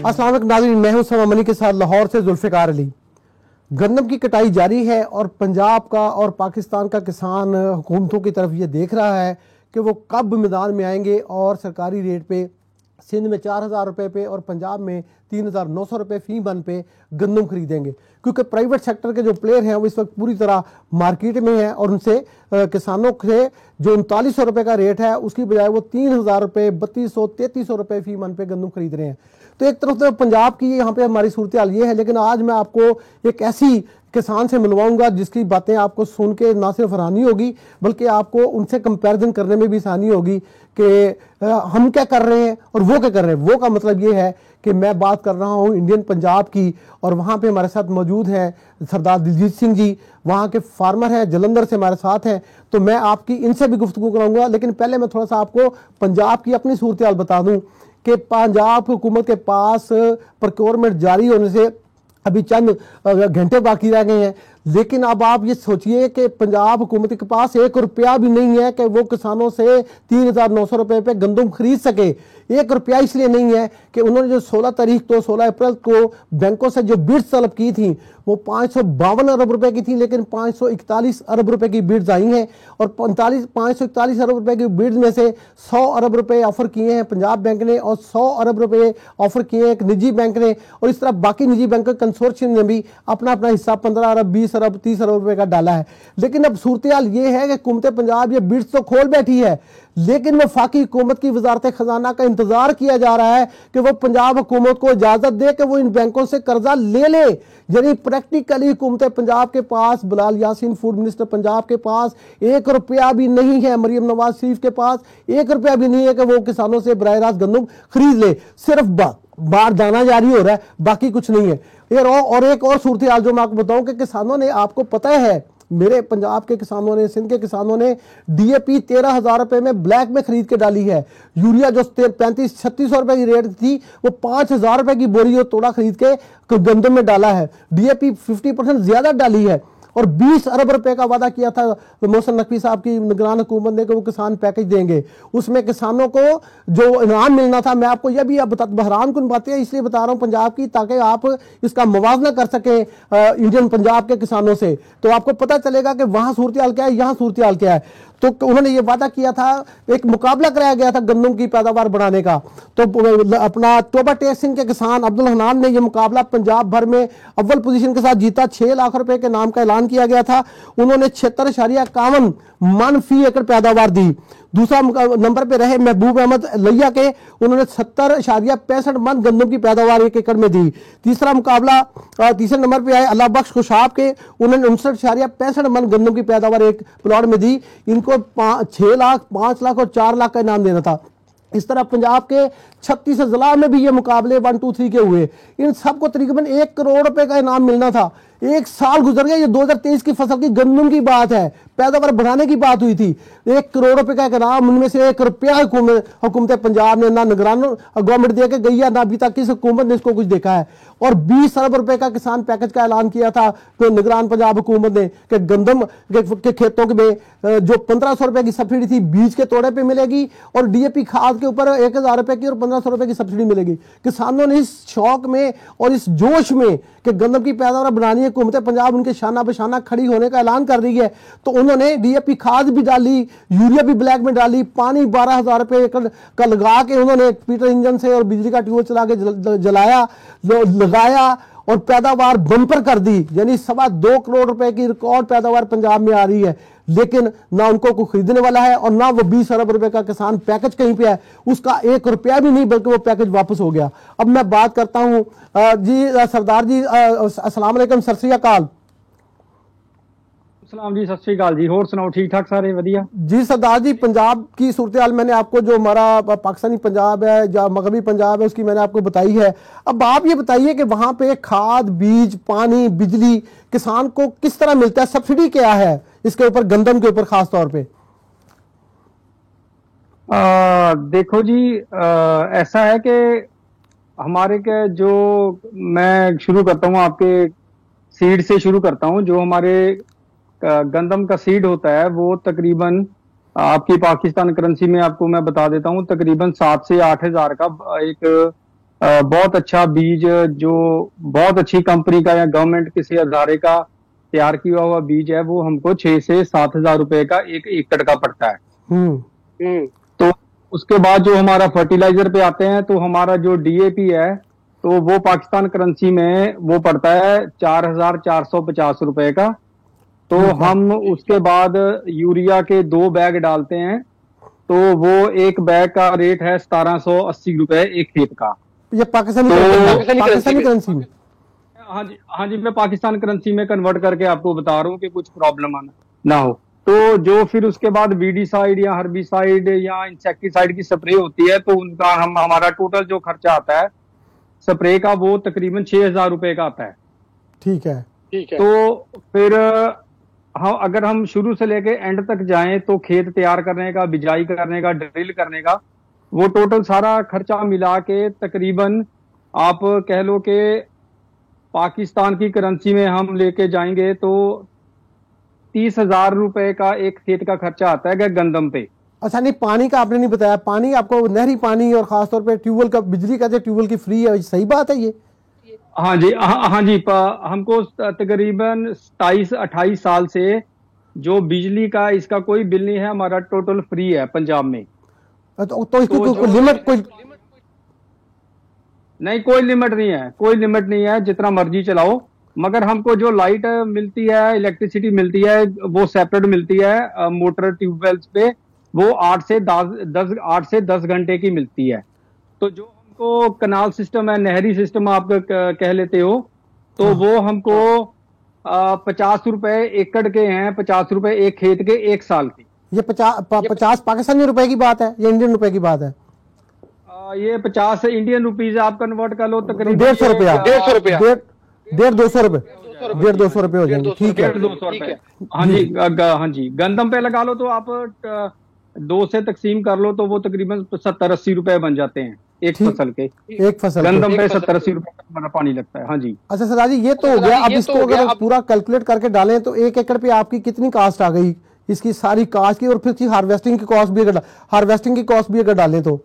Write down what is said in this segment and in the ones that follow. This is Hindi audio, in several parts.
अस्सलाम वालेकुम नाज़रीन, मैं हूं समा मनी के साथ लाहौर से जुल्फ़िकार अली। गंदम की कटाई जारी है और पंजाब का और पाकिस्तान का किसान हुकूमतों की तरफ ये देख रहा है कि वो कब मैदान में आएंगे और सरकारी रेट पे सिंध में 4,000 रुपये पे और पंजाब में 3,900 रुपये फी मन पे गंदम खरीदेंगे, क्योंकि प्राइवेट सेक्टर के जो प्लेयर हैं वो इस वक्त पूरी तरह मार्केट में हैं और उनसे किसानों से जो 3900 रुपये का रेट है उसकी बजाय वो 3,000 रुपये 3,200 3,300 रुपये फी मन पे गंदम खरीद रहे हैं। तो एक तरफ तो पंजाब की यहाँ पे हमारी सूरत हाल ये है, लेकिन आज मैं आपको एक ऐसी किसान से मिलवाऊंगा जिसकी बातें आपको सुन के ना सिर्फ हैरानी होगी बल्कि आपको उनसे कंपैरिजन करने में भी आसानी होगी कि हम क्या कर रहे हैं और वो क्या कर रहे हैं। वो का मतलब ये है कि मैं बात कर रहा हूँ इंडियन पंजाब की, और वहाँ पे हमारे साथ मौजूद हैं सरदार दिलजीत सिंह जी, वहाँ के फार्मर हैं, जलंधर से हमारे साथ हैं। तो मैं आपकी इनसे भी गुफ्तगू कराऊंगा, लेकिन पहले मैं थोड़ा सा आपको पंजाब की अपनी सूरत हाल बता दूँ कि पंजाब हुकूमत के पास प्रोक्योरमेंट जारी होने से अभी चंद घंटे बाकी रह गए हैं, लेकिन अब आप ये सोचिए कि पंजाब हुकूमत के पास 1 रुपया भी नहीं है कि वो किसानों से 3,900 रुपये पे गंदम खरीद सके। 1 रुपया इसलिए नहीं है कि उन्होंने जो 16 तारीख को 16 अप्रैल को बैंकों से जो बिड्स तलब की थी वो 552 अरब रुपए की थी, लेकिन 541 अरब रुपए की बिड्स आई हैं और 541 अरब रुपए की बिड्स में से 100 अरब रुपए ऑफर किए हैं पंजाब बैंक ने और 100 अरब रुपए ऑफर किए हैं एक निजी बैंक ने, और इस तरह बाकी निजी बैंक कंसोर्शियम ने भी अपना अपना हिस्सा 15 अरब 20 अरब 30 अरब रुपए का डाला है। लेकिन अब सूरत हाल ये है कि हुकूमत पंजाब ये बिड्स तो खोल बैठी है, लेकिन वफाकी हुकूमत की वजारत खजाना का इंतजार किया जा रहा है कि वो पंजाब हुकूमत को इजाजत दे कि वो इन बैंकों से कर्जा ले ले। यानी प्रैक्टिकली हुकूमत पंजाब के पास, बिलाल यासीन फूड मिनिस्टर पंजाब के पास 1 रुपया भी नहीं है, मरियम नवाज शरीफ के पास 1 रुपया भी नहीं है कि वो किसानों से बराह रास्त गंदम खरीद ले। सिर्फ बार दाना जारी हो रहा है, बाकी कुछ नहीं है। और एक और सूरत हाल जो मैं आपको बताऊं कि किसानों ने, आपको पता है मेरे पंजाब के किसानों ने, सिंध के किसानों ने डीएपी 13,000 रुपए में ब्लैक में खरीद के डाली है। यूरिया जो 3500-3600 रुपए की रेट थी वो 5,000 रुपए की बोरी और तोड़ा खरीद के गंदम में डाला है। डीएपी 50% ज्यादा डाली है और 20 अरब रुपए का वादा किया था मोहसिन नकवी साहब की निगरान हुकूमत ने कि वो किसान पैकेज देंगे, उसमें किसानों को जो इनाम मिलना था। मैं आपको यह भी बहरान कुन बातें इसलिए बता रहा हूं पंजाब की, ताकि आप इसका मुवाजना कर सकें इंडियन पंजाब के किसानों से, तो आपको पता चलेगा कि वहां सूरत हाल क्या है, यहाँ सूरत हाल क्या है। तो उन्होंने ये वादा किया था, एक मुकाबला कराया गया था गंदम की पैदावार बढ़ाने का, तो अपना तोबा टेक सिंह के किसान अब्दुल हनान ने यह मुकाबला पंजाब भर में अव्वल पोजीशन के साथ जीता। 6 लाख रुपए के नाम का ऐलान किया गया था। उन्होंने 76.51 मन फी एकड़ पैदावार दी। दूसरा नंबर पे रहे महबूब अहमद लैया के, उन्होंने 70.65 मन गंदम की पैदावार 1 एकड़ में दी। तीसरा मुकाबला तीसरे नंबर पे आए अल्लाह बख्श खुशाब के, उन्होंने 59.65 मन गंदम की पैदावार एक प्लॉट में दी। इनको 6 लाख 5 लाख और 4 लाख का इनाम देना था। इस तरह पंजाब के 36 जिला में भी ये मुकाबले 1, 2, 3 के हुए। इन सबको तकरीबन 1 करोड़ रुपए का इनाम मिलना था। 1 साल गुजर गया, ये 2023 की फसल की गंदम की बात है, पैदावार बढ़ाने की बात हुई थी। 1 करोड़ रुपए का इनाम, उनमें से 1 रुपया हुकूमत पंजाब ने ना निगरान गवर्नमेंट दे के गई है, ना अभी तक किस हुकूमत ने इसको कुछ देखा है। और 20 अरब रुपए का किसान पैकेज का ऐलान किया था तो निगरान पंजाब हुकूमत ने कि गंदम के खेतों में जो 1,500 रुपए की सब्सिडी थी बीज के तोड़े पे मिलेगी और डीएपी खाद के ऊपर 1,000 रुपए की और 1,500 रुपए की सब्सिडी मिलेगी। किसानों ने इस शौक में और इस जोश में कि गंदम की पैदावार बनानी है, हुकूमत पंजाब उनके शाना बशाना खड़ी होने का ऐलान कर रही है, तो उन्होंने डीएपी खाद भी डाली, यूरिया भी ब्लैक में डाली, पानी 12,000 रुपए एकड़ का लगा के उन्होंने पीटर इंजन से और बिजली का ट्यूबवेल चला के जलाया लगाया और पैदावार बम्पर कर दी। यानी 2.25 करोड़ रुपए की रिकॉर्ड पैदावार पंजाब में आ रही है, लेकिन ना उनको कोई खरीदने वाला है और ना वो 20 अरब रुपए का किसान पैकेज कहीं पे है, उसका 1 रुपया भी नहीं, बल्कि वो पैकेज वापस हो गया। अब मैं बात करता हूं जी सरदार जी, अस्सलाम वालेकुम, सत श्री अकाल। सलाम जी, सत श्री अकाल जी, होर सुनाओ, ठीक ठाक सारे वधिया जी। सरदार जी, पंजाब की सूरत हाल मैंने आपको, जो हमारा पाकिस्तानी पंजाब है या मगरबी पंजाब है, उसकी मैंने आपको बताई है। अब आप ये बताइए कि वहां पे खाद, बीज, पानी, बिजली किसान को किस तरह मिलता है, सब्सिडी क्या है इसके ऊपर, गंदम के ऊपर खास तौर पे? देखो जी, ऐसा है कि हमारे के जो, मैं शुरू करता हूँ आपके सीड से शुरू करता हूँ। जो हमारे गंदम का सीड होता है वो तकरीबन आपकी पाकिस्तान करेंसी में आपको मैं बता देता हूँ, तकरीबन 7 से 8 हज़ार का एक बहुत अच्छा बीज, जो बहुत अच्छी कंपनी का या गवर्नमेंट किसी अदारे का तैयार किया हुआ बीज है, वो हमको 6 से 7 हजार रुपए का 1 एकड़ का पड़ता है। हम्म। तो उसके बाद जो हमारा फर्टिलाइजर पे आते हैं, तो हमारा जो डीएपी है, तो वो पाकिस्तान करेंसी में वो पड़ता है 4,450 रुपए का। तो ठीक है। हम उसके बाद यूरिया के 2 बैग डालते हैं, तो वो एक बैग का रेट है 1780 रुपए एक खेत का। ये पाकिस्तानी तो पाकिस्तानी करेंसी में। हाँ जी, मैं पाकिस्तान करेंसी में कन्वर्ट करके आपको बता रहा हूँ कि कुछ प्रॉब्लम ना हो। तो जो फिर उसके बाद वीडीसाइड या हर्बिसाइड या इंसेक्टिसाइड की स्प्रे होती है, तो उनका हमारा टोटल जो खर्चा आता है स्प्रे का, वो तकरीबन 6,000 रुपए का आता है। ठीक है। तो फिर हाँ, अगर हम शुरू से लेके एंड तक जाएं, तो खेत तैयार करने का, बिजाई करने का, ड्रिल करने का, वो टोटल सारा खर्चा मिला के तकरीबन आप कह लो कि पाकिस्तान की करेंसी में हम लेके जाएंगे तो 30,000 रुपए का एक खेत का खर्चा आता है गंदम पे। अच्छा, नहीं पानी का आपने नहीं बताया। पानी आपको नहरी पानी और खासतौर पे ट्यूबवेल का, बिजली का जो ट्यूबवेल की फ्री है, सही बात है ये? हाँ जी, हाँ जी, हमको तकरीबन 27-28 साल से जो बिजली का इसका कोई बिल नहीं है, हमारा टोटल फ्री है पंजाब में। तो इसकी कोई लिमिट, कोई नहीं, कोई लिमिट नहीं है, कोई लिमिट नहीं है, जितना मर्जी चलाओ। मगर हमको जो लाइट मिलती है, इलेक्ट्रिसिटी मिलती है, वो सेपरेट मिलती है मोटर ट्यूबवेल्स पे, वो 8 से 10 घंटे की मिलती है। तो जो हमको कनाल सिस्टम है, नहरी सिस्टम आप कह लेते हो, तो वो हमको 50 रुपए एकड़ के हैं, 50 रुपए एक खेत के 1 साल के। ये 50 पाकिस्तानी रुपए की बात है या इंडियन रुपए की बात है? ये 50 इंडियन रुपीज आप कन्वर्ट कर लो, तकरीबन 150 रुपया, 150 रुपए, 150 रुपए हो जाएंगे। ठीक है, 200 रुपए। हाँ जी, हाँ जी, गंदम पे लगा लो तो आप 2 से तकसीम कर लो, तो वो तकरीबन 70-80 रुपए बन जाते हैं एक फसल के। एक फसल गंदम पे 70-80 रुपए का हमारा पानी लगता है। हाँ जी। अच्छा सरदार जी, ये तो हो गया। अब इसको अगर पूरा कैलकुलेट करके डालें तो 1 एकड़ पे आपकी कितनी कास्ट आ गई, इसकी सारी कास्ट की, और फिर हार्वेस्टिंग की कॉस्ट भी अगर डालें तो?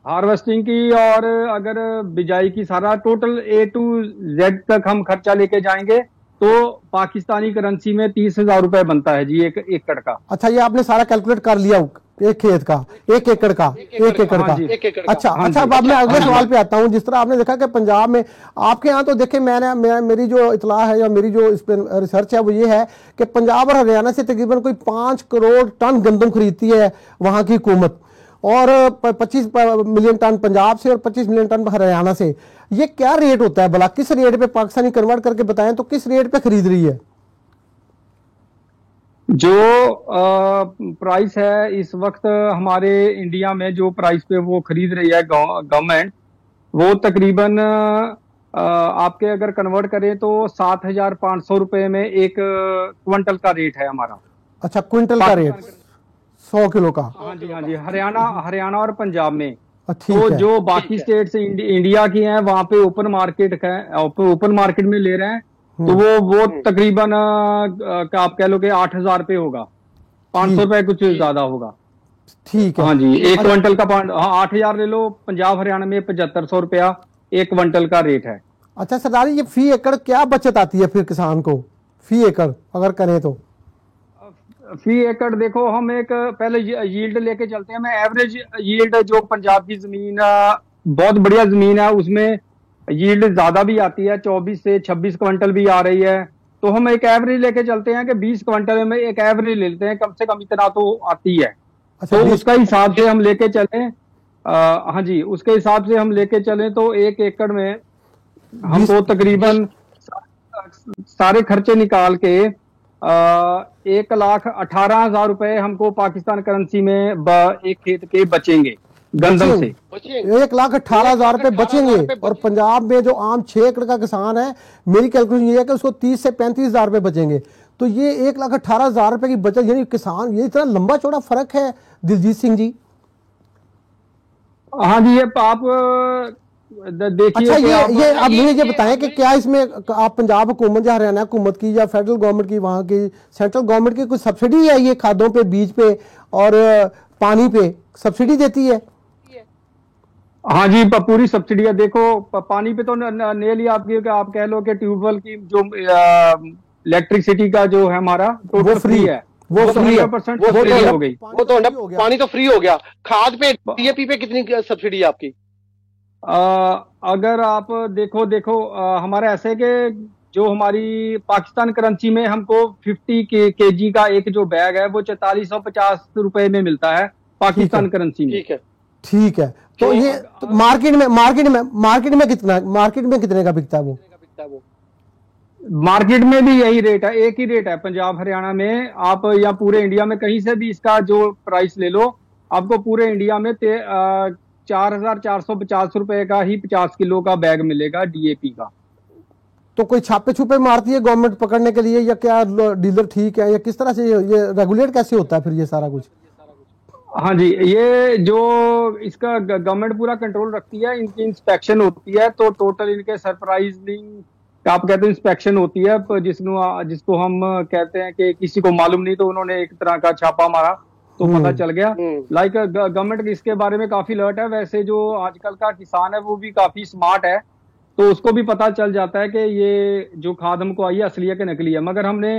हार्वेस्टिंग की और अगर बिजाई की, सारा टोटल A to Z तक हम खर्चा लेके जाएंगे तो पाकिस्तानी करेंसी में 30,000 रुपए बनता है जी एक एकड़ का। अच्छा, ये आपने सारा कैलकुलेट कर लिया एक खेत का, 1 एकड़ का, 1 एकड़ का। अच्छा, अब मैं अगले सवाल पे आता हूँ। जिस तरह आपने देखा कि पंजाब में आपके यहाँ, तो देखे मेरी जो इतला है या मेरी जो इस पर रिसर्च है, वो ये है कि पंजाब और हरियाणा से तकरीबन कोई 5 करोड़ टन गंदम खरीदती है वहाँ की हुकूमत, और 25 मिलियन टन पंजाब से और 25 मिलियन टन हरियाणा से। ये क्या रेट होता है भला? किस रेट पे पाकिस्तानी कन्वर्ट करके बताएं तो किस रेट पे खरीद रही है? जो प्राइस है इस वक्त हमारे इंडिया में, जो प्राइस पे वो खरीद रही है गवर्नमेंट, वो तकरीबन आपके अगर कन्वर्ट करें तो 7,500 रुपए में एक क्विंटल का रेट है हमारा। अच्छा, क्विंटल का रेट 100 किलो का? हाँ जी, हाँ जी, हरियाणा और पंजाब में। तो जो बाकी स्टेट से इंडिया की हैं, वहां पे ओपन मार्केट में ले रहे हैं, तो वो तकरीबन आप कह लो कि 8,000 रुपये होगा, 500 रुपए कुछ ज्यादा होगा। ठीक है। हाँ जी, एक क्विंटल का 8,000 ले लो। पंजाब हरियाणा में 7,500 रुपया एक क्विंटल का रेट है। अच्छा सरदार, ये फी एकड़ क्या बचत आती है फिर किसान को, फी एकड़ अगर करें तो? फी एकड़ देखो, हम एक पहले यील्ड लेके चलते हैं। मैं एवरेज यील्ड, जो पंजाब की जमीन बहुत बढ़िया जमीन है, उसमें यील्ड ज्यादा भी आती है, 24 से 26 क्विंटल भी आ रही है। तो हम एक एवरेज लेके चलते हैं कि 20 क्विंटल में एक एवरेज ले लेते हैं, कम से कम इतना तो आती है। अच्छा, तो उसका हिसाब से हम लेके चलें, हाँ जी, उसके हिसाब से हम लेके चलें तो 1 एकड़ में हमको तकरीबन सारे खर्चे निकाल के 1,18,000 रुपए हमको पाकिस्तान करेंसी में एक खेत के बचेंगे गंदम से। 1,18,000 रुपए बचेंगे। और पंजाब में जो आम 6 एकड़ का किसान है, मेरी कैलकुलेशन ये है कि उसको 30 से 35,000 रुपए बचेंगे। तो ये 1,18,000 रुपए की बचत, यानी किसान, ये इतना लंबा चौड़ा फर्क है दिलजीत सिंह जी? हाँ जी, ये आप देखिए। अच्छा, ये अब मुझे ये बताएं कि क्या इसमें आप पंजाब हुकूमत या हरियाणा हुकूमत की या फेडरल गवर्नमेंट की, वहाँ की सेंट्रल गवर्नमेंट की कुछ सब्सिडी है ये खादों पे, बीज पे और पानी पे सब्सिडी देती है? हाँ जी, पूरी सब्सिडी है। देखो पानी पे तो ने लिया आपकी, कि आप कह लो कि ट्यूबवेल की जो इलेक्ट्रिसिटी का जो है हमारा वो टोटल फ्री, फ्री है। वो वो तो फ्री है, 100% वो तो सब्सिडी हंड्रेड हो गई। वो तो हंड्रेड पानी तो फ्री हो गया। खाद पे डीएपी पे कितनी सब्सिडी है आपकी? अगर आप देखो देखो हमारा ऐसे है कि जो हमारी पाकिस्तान करेंसी में हमको 50 केजी का एक जो बैग है वो 4450 रुपए में मिलता है ठीक है, पाकिस्तान करेंसी में। ठीक है। ठीक है। तो तो ये तो मार्केट में कितने का बिकता है वो? मार्केट में भी यही रेट है, एक ही रेट है पंजाब हरियाणा में। आप या पूरे इंडिया में कहीं से भी इसका जो प्राइस ले लो, आपको पूरे इंडिया में 4450 रुपए का ही 50 किलो का बैग मिलेगा डीएपी का। तो कोई छापे छुपे मारती है गवर्नमेंट पकड़ने के लिए, या क्या डीलर ठीक है, या किस तरह से ये रेगुलेट कैसे होता है फिर ये सारा कुछ? हाँ जी, ये जो इसका गवर्नमेंट पूरा कंट्रोल रखती है, इनकी इंस्पेक्शन होती है। तो टोटल इनके सरप्राइजिंग आप कहते हैं इंस्पेक्शन होती है, जिसको हम कहते हैं कि किसी को मालूम नहीं तो उन्होंने एक तरह का छापा मारा तो पता चल गया। लाइक गवर्नमेंट इसके बारे में काफी अलर्ट है। वैसे जो आजकल का किसान है वो भी काफी स्मार्ट है, तो उसको भी पता चल जाता है कि ये जो खाद हमको आई है असली है कि नकली है। मगर हमने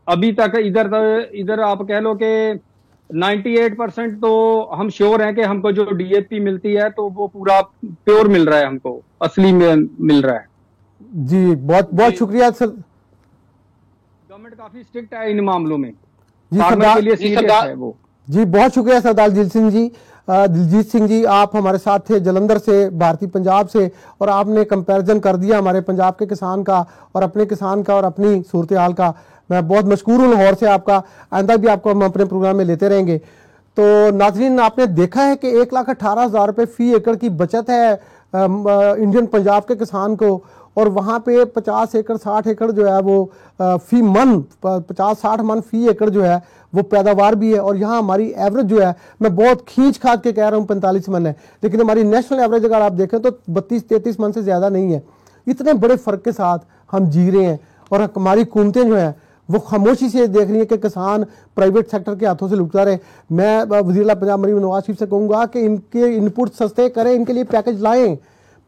अभी तक इधर आप कह लो कि 98% तो हम श्योर हैं कि हमको जो डीएपी मिलती है तो वो पूरा प्योर मिल रहा है, हमको असली में मिल रहा है। जी बहुत बहुत शुक्रिया सर। गवर्नमेंट काफी स्ट्रिक्ट है इन मामलों में, जी फार्मर सरदार के लिए सीरियस है वो। जी बहुत शुक्रिया सरदार दिलजीत सिंह जी, आप हमारे साथ थे जलंधर से, भारतीय पंजाब से, और आपने कंपैरिजन कर दिया हमारे पंजाब के किसान का और अपने किसान का और अपनी सूरत हाल का। मैं बहुत मशकूर हूँ लाहौर से आपका। आइंदा भी आपको हम अपने प्रोग्राम में लेते रहेंगे। तो नाज़रीन, आपने देखा है कि 1,18,000 रुपये फी एकड़ की बचत है इंडियन पंजाब के किसान को, और वहाँ पे 50 एकड़ 60 एकड़ जो है वो फी मन 50-60 मन फी एकड़ जो है वो पैदावार भी है। और यहाँ हमारी एवरेज जो है, मैं बहुत खींच खाद के कह रहा हूँ 45 मन है, लेकिन हमारी नेशनल एवरेज अगर आप देखें तो 32-33 मन से ज़्यादा नहीं है। इतने बड़े फ़र्क के साथ हम जी रहे हैं, और हमारी हुकूमतें जो हैं वो खामोशी से देख रही है कि किसान प्राइवेट सेक्टर के हाथों से लुटता रहे। मैं वज़ीर-ए-आला पंजाब मरीम नवाज शरीफ से कहूँगा कि इनके इनपुट सस्ते करें, इनके लिए पैकेज लाएं।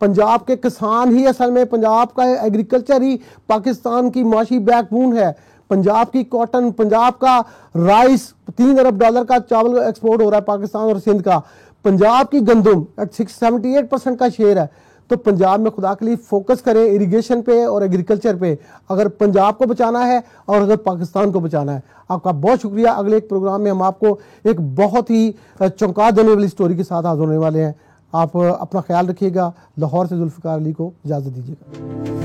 पंजाब के किसान ही असल में, पंजाब का एग्रीकल्चर ही पाकिस्तान की माशी बैकबोन है। पंजाब की कॉटन, पंजाब का राइस, $3 अरब का चावल एक्सपोर्ट हो रहा है पाकिस्तान और सिंध का। पंजाब की गंदम 78% का शेयर है। तो पंजाब में खुदा के लिए फोकस करें इरिगेशन पे और एग्रीकल्चर पे, अगर पंजाब को बचाना है और अगर पाकिस्तान को बचाना है। आपका बहुत शुक्रिया। अगले एक प्रोग्राम में हम आपको एक बहुत ही चौंका देने वाली स्टोरी के साथ हाजिर होने वाले हैं। आप अपना ख्याल रखिएगा। लाहौर से जुल्फ़िकार अली को इजाज़त दीजिएगा।